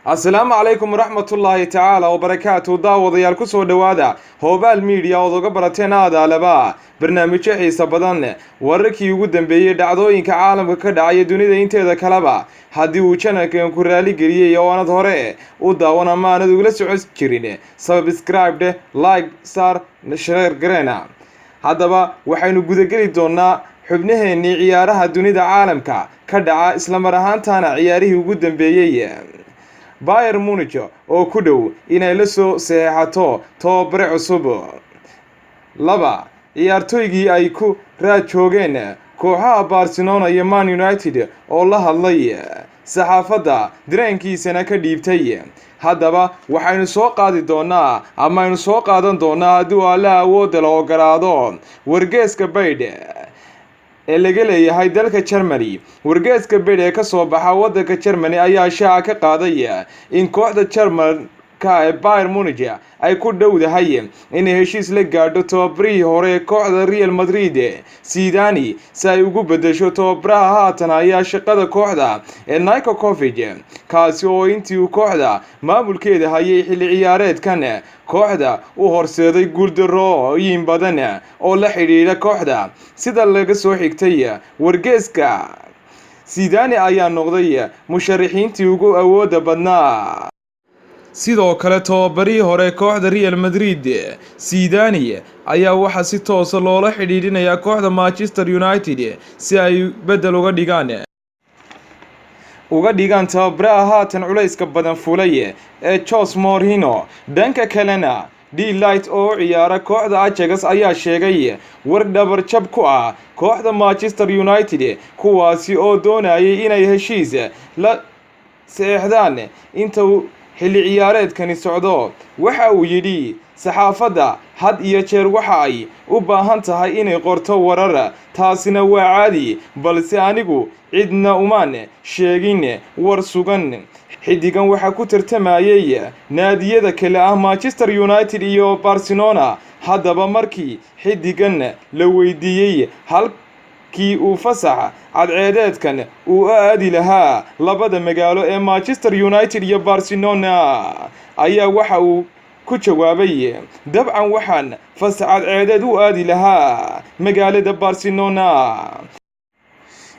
السلام عليكم ورحمة الله تعالى وبركاته داوديال كسو دوادا هوبال ميديا ودوغا براتين هذا لبا برنامج xiisa badan wararkii ugu dambeeyay dhacdooyinka caalamka ka dhacay dunida inteeda kalaba hadii uu channelkan ku raali galiyay oo aanad hore u daawan ama aanad ugula socon jirin subscribe like sar share gareena hadaba waxaynu gudagali doonaa xubnaheennii ciyaaraha dunida caalamka ka dhaca isla mar ahaantaana ciyaarihii ugu dambeeyay Bayern Munich oo ku dhow inay la soo saxeexato tababare cusub laba ciyaartoygii ay ku raad joogeen kooxaha Barcelona iyo Man United oo la hadlay saxaafadda dareenkiisana ka dhiibtay haddaba waxaynu soo qaadi doonaa ama aynu soo qaadan doonaa haddii Alla awood la ogolaado wargeyska Bild ee laga leeyahay dalka Germany wargeyska Bild ee ka soo baxa waddanka Germany ayaa shaaca ka qaaday in kooxda German ka Bayern Munich ay ku dhowdahay in heshiis la gaadho tababarihii hore kooxda Real Madrid Zidane si ay ugu bedesho tababaraha haatan ayaa shaqada kooxda ee Niko Kovac kaasi oo intii kooxda maamulkeeda hayay xilli ciyaareedkan kooxda u horseeday guuldarrooyin badan oo la xiriira kooxda sida laga soo xigtay wargeyska Zidane ayaa noqday musharaxiintii ugu awooda badnaa sidoo kale tababarihii hore kooxda Real Madrid Zidane ayaa waxa si toos ah loola xidhiidhinayaa kooxda Manchester United si ay bedel uga dhigaan tababaraha haatan culayska badan fulay ee Jose Mourinho dhanka kalena De Ligt oo ciyaara kooxda Ajax ayaa sheegay war dhabar jab ku ah kooxda Manchester United kuwaasi oo doonayay inay heshiis la saxeexdaan inta xilli ciyaareedkani socdo waxa uu yidhi saxaafadda had iyo jeer waxa ay u baahan tahay inay qorto warar taasina waa caadi balse anigu cidna umaan sheegin war sugan xidigan waxa ku tartamayay naadiyada kale ah Manchester United iyo Barcelona haddaba markii xidigan la weydiiyay kii uu fasax cadceedeedkan uu aadi lahaa labada magaalo ee Manchester United iyo Barcelona ayaa waxa uu ku jawaabay dabcan waxaan fasax cadceedeed u aadi lahaa magaalada Barcelona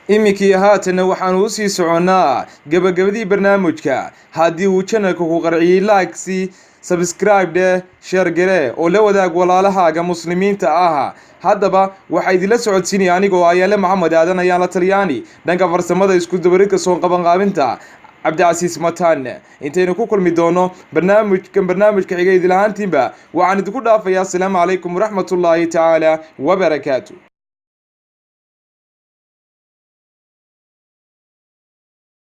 imikii haatan waxaan u sii soconaa gabagabadii barnaamijka haddii uu channelka ku qarciyay like si subscribe share gare oo la wadaag walaalahaaga muslimiinta ah haddaba waxa idin la socodsiinay anigoo Ayaale Maxamed Aadan ayaan la Talyaani dhanka farsamada isku dabaridka soo qaban qaabinta Cabdicaziis Mataan intaynu ku kulmi doono barnaamijka xiga idin lahaantiinba waxaan idinku dhaafayaa assalaamu calaykum waraxmatullaahi tacaala wa barakaatuh